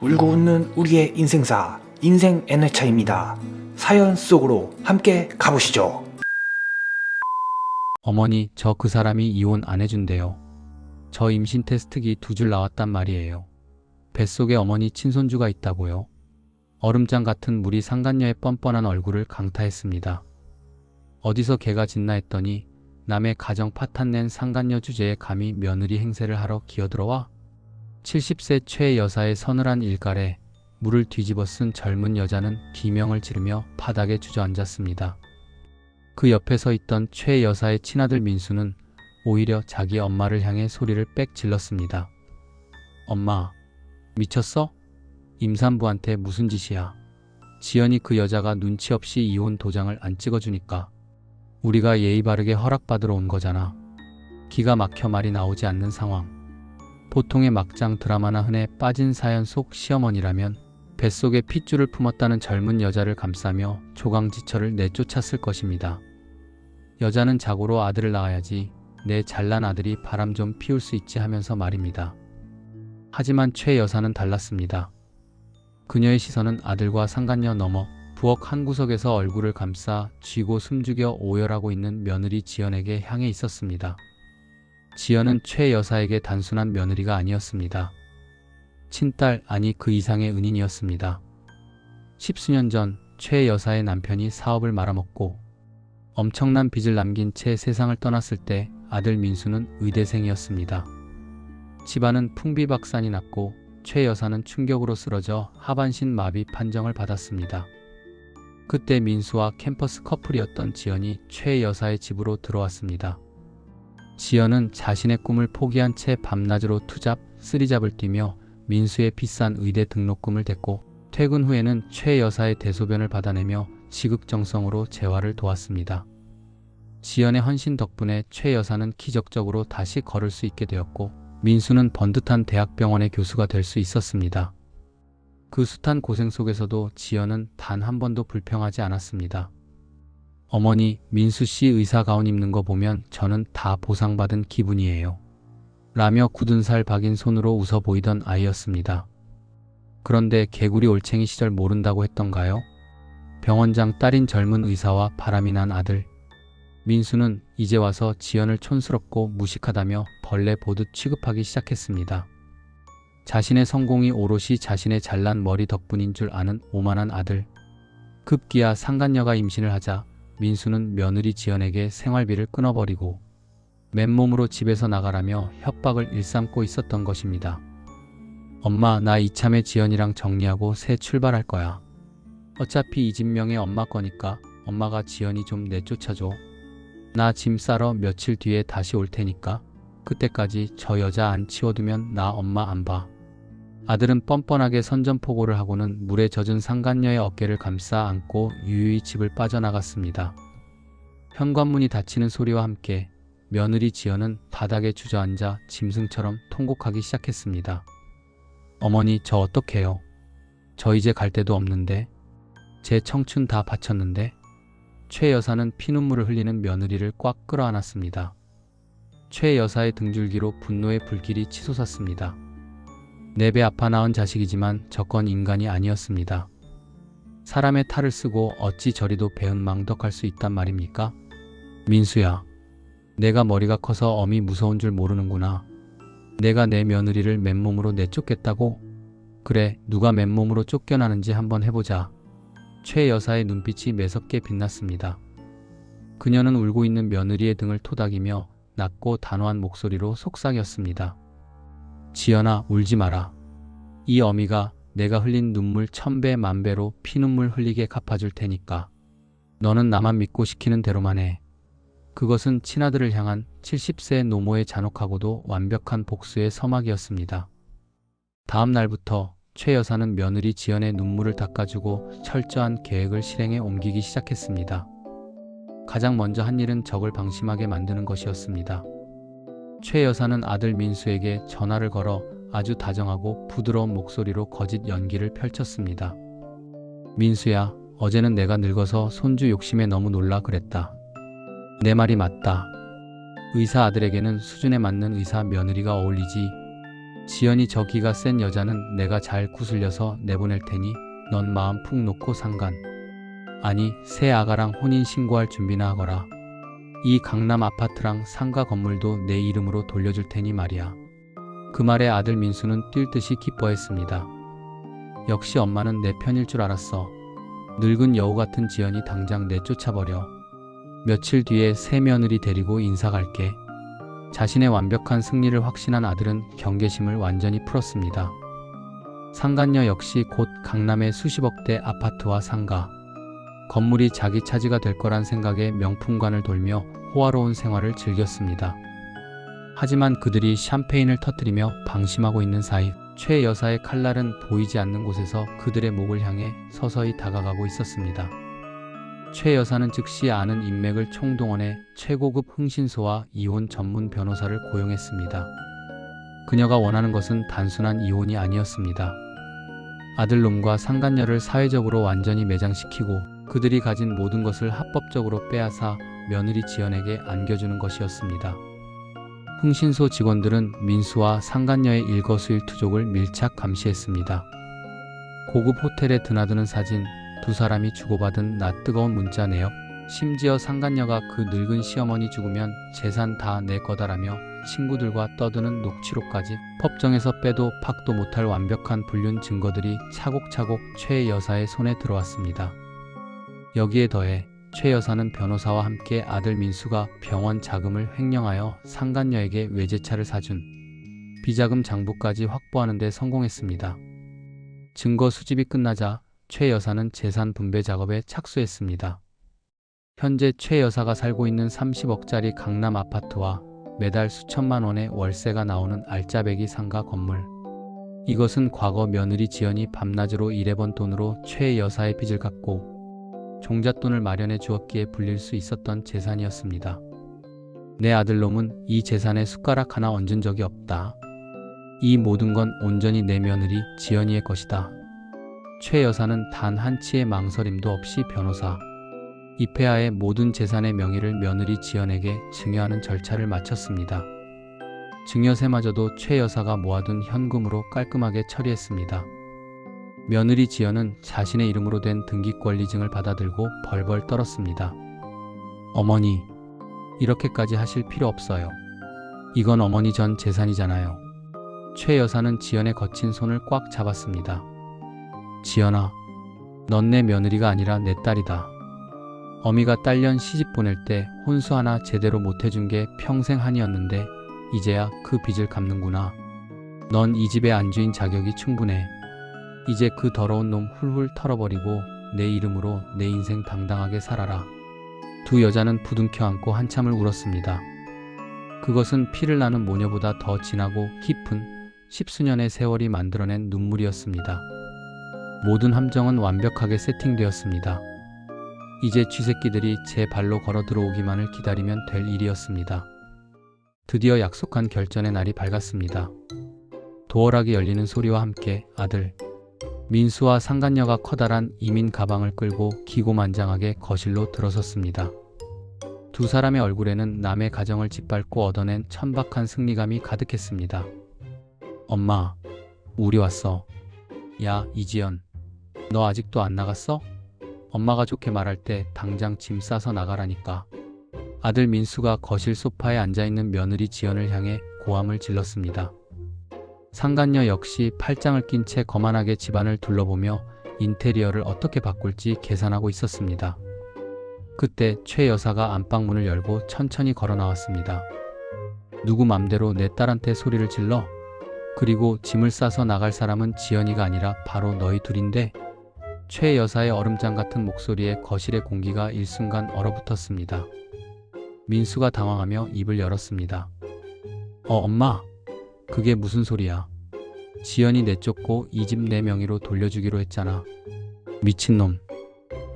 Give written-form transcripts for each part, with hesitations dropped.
울고 웃는 우리의 인생사 인생 N회차입니다. 사연 속으로 함께 가보시죠. 어머니, 저 그 사람이 이혼 안 해준대요. 저 임신 테스트기 2줄 나왔단 말이에요. 뱃속에 어머니 친손주가 있다고요. 얼음장 같은 물이 상간녀의 뻔뻔한 얼굴을 강타했습니다. 어디서 개가 짖나 했더니 남의 가정 파탄낸 상간녀 주제에 감히 며느리 행세를 하러 기어들어와 70세 최 여사의 서늘한 일갈에 물을 뒤집어 쓴 젊은 여자는 비명을 지르며 바닥에 주저앉았습니다. 그 옆에 서 있던 최 여사의 친아들 민수는 오히려 자기 엄마를 향해 소리를 빽 질렀습니다. 엄마, 미쳤어? 임산부한테 무슨 짓이야? 지연이 그 여자가 눈치 없이 이혼 도장을 안 찍어주니까 우리가 예의 바르게 허락받으러 온 거잖아. 기가 막혀 말이 나오지 않는 상황. 보통의 막장 드라마나 흔해 빠진 사연 속 시어머니라면 뱃속에 핏줄을 품었다는 젊은 여자를 감싸며 조강지처를 내쫓았을 것입니다. 여자는 자고로 아들을 낳아야지 내 잘난 아들이 바람 좀 피울 수 있지 하면서 말입니다. 하지만 최 여사는 달랐습니다. 그녀의 시선은 아들과 상간녀 넘어 부엌 한 구석에서 얼굴을 감싸 쥐고 숨죽여 오열하고 있는 며느리 지연에게 향해 있었습니다. 지연은 최 여사에게 단순한 며느리가 아니었습니다. 친딸, 아니 그 이상의 은인이었습니다. 10수년 전 최 여사의 남편이 사업을 말아먹고 엄청난 빚을 남긴 채 세상을 떠났을 때 아들 민수는 의대생이었습니다. 집안은 풍비박산이 났고 최 여사는 충격으로 쓰러져 하반신 마비 판정을 받았습니다. 그때 민수와 캠퍼스 커플이었던 지연이 최 여사의 집으로 들어왔습니다. 지연은 자신의 꿈을 포기한 채 밤낮으로 투잡, 쓰리잡을 뛰며 민수의 비싼 의대 등록금을 댔고 퇴근 후에는 최 여사의 대소변을 받아내며 지극정성으로 재활을 도왔습니다. 지연의 헌신 덕분에 최 여사는 기적적으로 다시 걸을 수 있게 되었고 민수는 번듯한 대학병원의 교수가 될 수 있었습니다. 그 숱한 고생 속에서도 지연은 단 한 번도 불평하지 않았습니다. 어머니, 민수 씨 의사 가운 입는 거 보면 저는 다 보상받은 기분이에요. 라며 굳은 살 박인 손으로 웃어 보이던 아이였습니다. 그런데 개구리 올챙이 시절 모른다고 했던가요? 병원장 딸인 젊은 의사와 바람이 난 아들. 민수는 이제 와서 지연을 촌스럽고 무식하다며 벌레 보듯 취급하기 시작했습니다. 자신의 성공이 오롯이 자신의 잘난 머리 덕분인 줄 아는 오만한 아들. 급기야 상간녀가 임신을 하자 민수는 며느리 지연에게 생활비를 끊어버리고 맨몸으로 집에서 나가라며 협박을 일삼고 있었던 것입니다. 엄마, 나 이참에 지연이랑 정리하고 새 출발할 거야. 어차피 이 집 명예 엄마 거니까 엄마가 지연이 좀 내쫓아줘. 나 짐 싸러 며칠 뒤에 다시 올 테니까 그때까지 저 여자 안 치워두면 나 엄마 안 봐. 아들은 뻔뻔하게 선전포고를 하고는 물에 젖은 상간녀의 어깨를 감싸 안고 유유히 집을 빠져나갔습니다. 현관문이 닫히는 소리와 함께 며느리 지연은 바닥에 주저앉아 짐승처럼 통곡하기 시작했습니다. 어머니, 저 어떡해요? 저 이제 갈 데도 없는데. 제 청춘 다 바쳤는데. 최 여사는 피눈물을 흘리는 며느리를 꽉 끌어안았습니다. 최 여사의 등줄기로 분노의 불길이 치솟았습니다. 내 배 아파 낳은 자식이지만 저건 인간이 아니었습니다. 사람의 탈을 쓰고 어찌 저리도 배은망덕할 수 있단 말입니까? 민수야, 내가 머리가 커서 엄이 무서운 줄 모르는구나. 내가 내 며느리를 맨몸으로 내쫓겠다고? 그래, 누가 맨몸으로 쫓겨나는지 한번 해보자. 최 여사의 눈빛이 매섭게 빛났습니다. 그녀는 울고 있는 며느리의 등을 토닥이며 낮고 단호한 목소리로 속삭였습니다. 지연아, 울지 마라. 이 어미가 내가 흘린 눈물 1000배 만배로 피눈물 흘리게 갚아줄 테니까. 너는 나만 믿고 시키는 대로만 해. 그것은 친아들을 향한 70세 노모의 잔혹하고도 완벽한 복수의 서막이었습니다. 다음 날부터 최 여사는 며느리 지연의 눈물을 닦아주고 철저한 계획을 실행에 옮기기 시작했습니다. 가장 먼저 한 일은 적을 방심하게 만드는 것이었습니다. 최 여사는 아들 민수에게 전화를 걸어 아주 다정하고 부드러운 목소리로 거짓 연기를 펼쳤습니다. 민수야, 어제는 내가 늙어서 손주 욕심에 너무 놀라 그랬다. 내 말이 맞다. 의사 아들에게는 수준에 맞는 의사 며느리가 어울리지. 지연이 저 기가 센 여자는 내가 잘 구슬려서 내보낼 테니 넌 마음 푹 놓고 상간. 아니 새 아가랑 혼인 신고할 준비나 하거라. 이 강남 아파트랑 상가 건물도 내 이름으로 돌려줄 테니 말이야. 그 말에 아들 민수는 뛸 듯이 기뻐했습니다. 역시 엄마는 내 편일 줄 알았어. 늙은 여우 같은 지연이 당장 내쫓아버려. 며칠 뒤에 새 며느리 데리고 인사 갈게. 자신의 완벽한 승리를 확신한 아들은 경계심을 완전히 풀었습니다. 상간녀 역시 곧 강남의 수십억대 아파트와 상가, 건물이 자기 차지가 될 거란 생각에 명품관을 돌며 호화로운 생활을 즐겼습니다. 하지만 그들이 샴페인을 터뜨리며 방심하고 있는 사이 최 여사의 칼날은 보이지 않는 곳에서 그들의 목을 향해 서서히 다가가고 있었습니다. 최 여사는 즉시 아는 인맥을 총동원해 최고급 흥신소와 이혼 전문 변호사를 고용했습니다. 그녀가 원하는 것은 단순한 이혼이 아니었습니다. 아들놈과 상간녀를 사회적으로 완전히 매장시키고 그들이 가진 모든 것을 합법적으로 빼앗아 며느리 지연에게 안겨주는 것이었습니다. 흥신소 직원들은 민수와 상간녀의 일거수일투족을 밀착 감시했습니다. 고급 호텔에 드나드는 사진, 두 사람이 주고받은 낯뜨거운 문자 내역, 심지어 상간녀가 그 늙은 시어머니 죽으면 재산 다 내 거다라며 친구들과 떠드는 녹취록까지 법정에서 빼도 박도 못할 완벽한 불륜 증거들이 차곡차곡 최 여사의 손에 들어왔습니다. 여기에 더해 최 여사는 변호사와 함께 아들 민수가 병원 자금을 횡령하여 상간녀에게 외제차를 사준 비자금 장부까지 확보하는 데 성공했습니다. 증거 수집이 끝나자 최 여사는 재산 분배 작업에 착수했습니다. 현재 최 여사가 살고 있는 30억짜리 강남 아파트와 매달 수천만 원의 월세가 나오는 알짜배기 상가 건물. 이것은 과거 며느리 지연이 밤낮으로 일해번 돈으로 최 여사의 빚을 갚고 종잣돈을 마련해 주었기에 불릴 수 있었던 재산이었습니다. 내 아들놈은 이 재산에 숟가락 하나 얹은 적이 없다. 이 모든 건 온전히 내 며느리 지연이의 것이다. 최 여사는 단 한치의 망설임도 없이 변호사, 입회하에 모든 재산의 명의를 며느리 지연에게 증여하는 절차를 마쳤습니다. 증여세마저도 최 여사가 모아둔 현금으로 깔끔하게 처리했습니다. 며느리 지연은 자신의 이름으로 된 등기권리증을 받아들고 벌벌 떨었습니다. 어머니, 이렇게까지 하실 필요 없어요. 이건 어머니 전 재산이잖아요. 최 여사는 지연의 거친 손을 꽉 잡았습니다. 지연아, 넌 내 며느리가 아니라 내 딸이다. 어미가 딸년 시집 보낼 때 혼수 하나 제대로 못 해준 게 평생 한이었는데 이제야 그 빚을 갚는구나. 넌 이 집의 안주인 자격이 충분해. 이제 그 더러운 놈 훌훌 털어버리고 내 이름으로 내 인생 당당하게 살아라. 두 여자는 부둥켜 안고 한참을 울었습니다. 그것은 피를 나는 모녀보다 더 진하고 깊은 십수년의 세월이 만들어낸 눈물이었습니다. 모든 함정은 완벽하게 세팅되었습니다. 이제 쥐새끼들이 제 발로 걸어 들어오기만을 기다리면 될 일이었습니다. 드디어 약속한 결전의 날이 밝았습니다. 도어락이 열리는 소리와 함께 아들 민수와 상간녀가 커다란 이민 가방을 끌고 기고만장하게 거실로 들어섰습니다. 두 사람의 얼굴에는 남의 가정을 짓밟고 얻어낸 천박한 승리감이 가득했습니다. 엄마, 우리 왔어. 야, 이지연, 너 아직도 안 나갔어? 엄마가 좋게 말할 때 당장 짐 싸서 나가라니까. 아들 민수가 거실 소파에 앉아있는 며느리 지연을 향해 고함을 질렀습니다. 상간녀 역시 팔짱을 낀 채 거만하게 집안을 둘러보며 인테리어를 어떻게 바꿀지 계산하고 있었습니다. 그때 최 여사가 안방문을 열고 천천히 걸어 나왔습니다. 누구 맘대로 내 딸한테 소리를 질러? 그리고 짐을 싸서 나갈 사람은 지연이가 아니라 바로 너희 둘인데? 최 여사의 얼음장 같은 목소리에 거실의 공기가 일순간 얼어붙었습니다. 민수가 당황하며 입을 열었습니다. 엄마, 그게 무슨 소리야? 지연이 내쫓고 이 집 내 명의로 돌려주기로 했잖아. 미친놈.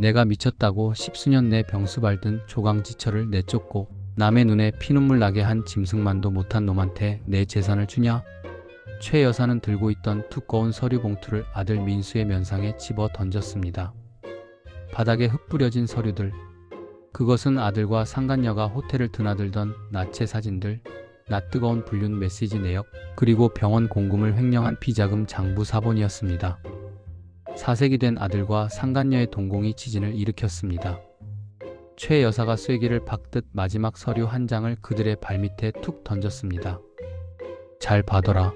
내가 미쳤다고 십수년 내 병수 밟든 조강지처를 내쫓고 남의 눈에 피눈물 나게 한 짐승만도 못한 놈한테 내 재산을 주냐? 최 여사는 들고 있던 두꺼운 서류 봉투를 아들 민수의 면상에 집어 던졌습니다. 바닥에 흩뿌려진 서류들. 그것은 아들과 상간녀가 호텔을 드나들던 나체 사진들, 낯뜨거운 불륜 메시지 내역, 그리고 병원 공금을 횡령한 비자금 장부 사본이었습니다. 4세기 된 아들과 상간녀의 동공이 지진을 일으켰습니다. 최 여사가 쐐기를 박듯 마지막 서류 한 장을 그들의 발밑에 툭 던졌습니다. 잘 봐둬라.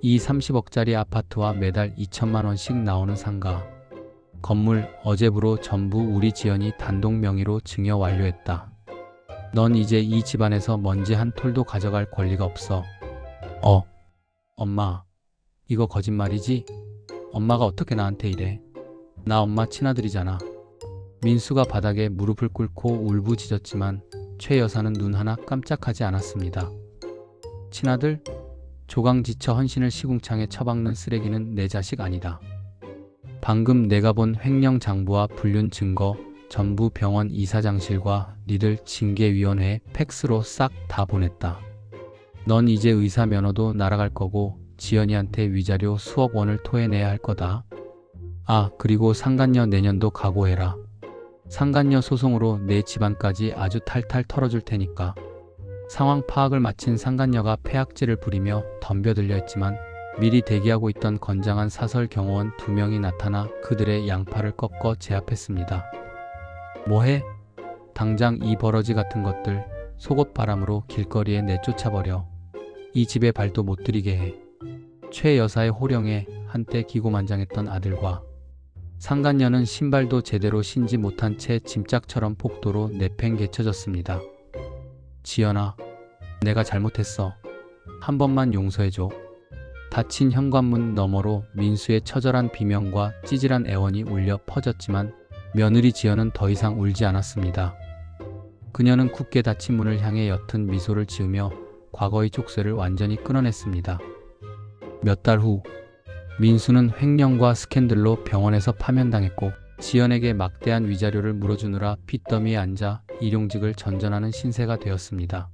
이 30억짜리 아파트와 매달 2천만 원씩 나오는 상가. 건물, 어제부로 전부 우리 지연이 단독 명의로 증여 완료했다. 넌 이제 이 집안에서 먼지 한 톨도 가져갈 권리가 없어. 엄마, 이거 거짓말이지? 엄마가 어떻게 나한테 이래? 나 엄마 친아들이잖아. 민수가 바닥에 무릎을 꿇고 울부짖었지만 최 여사는 눈 하나 깜짝하지 않았습니다. 친아들? 조강지처 헌신을 시궁창에 처박는 쓰레기는 내 자식 아니다. 방금 내가 본 횡령 장부와 불륜 증거 전부 병원 이사장실과 니들 징계위원회에 팩스로 싹 다 보냈다. 넌 이제 의사 면허도 날아갈 거고 지연이한테 위자료 수억 원을 토해내야 할 거다. 아, 그리고 상간녀 내년도 각오해라. 상간녀 소송으로 내 집안까지 아주 탈탈 털어줄 테니까. 상황 파악을 마친 상간녀가 폐악질을 부리며 덤벼들려 했지만 미리 대기하고 있던 건장한 사설 경호원 2명이 나타나 그들의 양팔을 꺾어 제압했습니다. 뭐해? 당장 이 버러지 같은 것들 속옷바람으로 길거리에 내쫓아버려. 이 집에 발도 못 들이게 해. 최 여사의 호령에 한때 기고만장했던 아들과 상간녀는 신발도 제대로 신지 못한 채 짐짝처럼 폭도로 내팽개쳐졌습니다. 지연아, 내가 잘못했어. 한 번만 용서해줘. 닫힌 현관문 너머로 민수의 처절한 비명과 찌질한 애원이 울려 퍼졌지만 며느리 지연은 더 이상 울지 않았습니다. 그녀는 굳게 닫힌 문을 향해 옅은 미소를 지으며 과거의 족쇄를 완전히 끊어냈습니다. 몇 달 후, 민수는 횡령과 스캔들로 병원에서 파면당했고 지연에게 막대한 위자료를 물어주느라 핏더미에 앉아 일용직을 전전하는 신세가 되었습니다.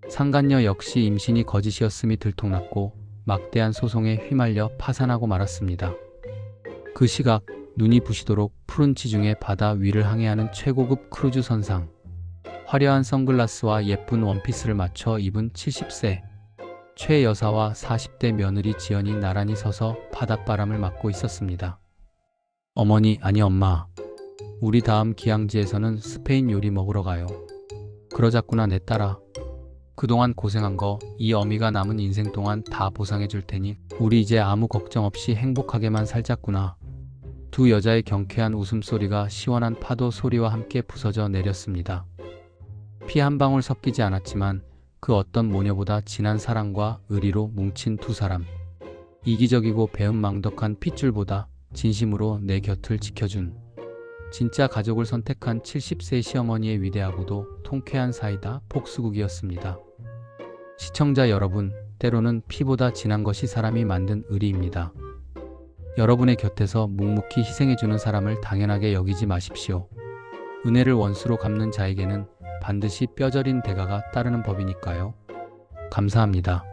상간녀 역시 임신이 거짓이었음이 들통났고 막대한 소송에 휘말려 파산하고 말았습니다. 그 시각 눈이 부시도록 푸른 지중해 바다 위를 항해하는 최고급 크루즈 선상. 화려한 선글라스와 예쁜 원피스를 맞춰 입은 70세 최 여사와 40대 며느리 지연이 나란히 서서 바닷바람을 맞고 있었습니다. 어머니, 아니 엄마. 우리 다음 기항지에서는 스페인 요리 먹으러 가요. 그러자꾸나 내 딸아. 그동안 고생한 거 이 어미가 남은 인생 동안 다 보상해 줄 테니 우리 이제 아무 걱정 없이 행복하게만 살자꾸나. 두 여자의 경쾌한 웃음소리가 시원한 파도 소리와 함께 부서져 내렸습니다. 피 한 방울 섞이지 않았지만 그 어떤 모녀보다 진한 사랑과 의리로 뭉친 두 사람. 이기적이고 배은망덕한 핏줄보다 진심으로 내 곁을 지켜준 진짜 가족을 선택한 70세 시어머니의 위대하고도 통쾌한 사이다 복수국이었습니다. 시청자 여러분, 때로는 피보다 진한 것이 사람이 만든 의리입니다. 여러분의 곁에서 묵묵히 희생해주는 사람을 당연하게 여기지 마십시오. 은혜를 원수로 갚는 자에게는 반드시 뼈저린 대가가 따르는 법이니까요. 감사합니다.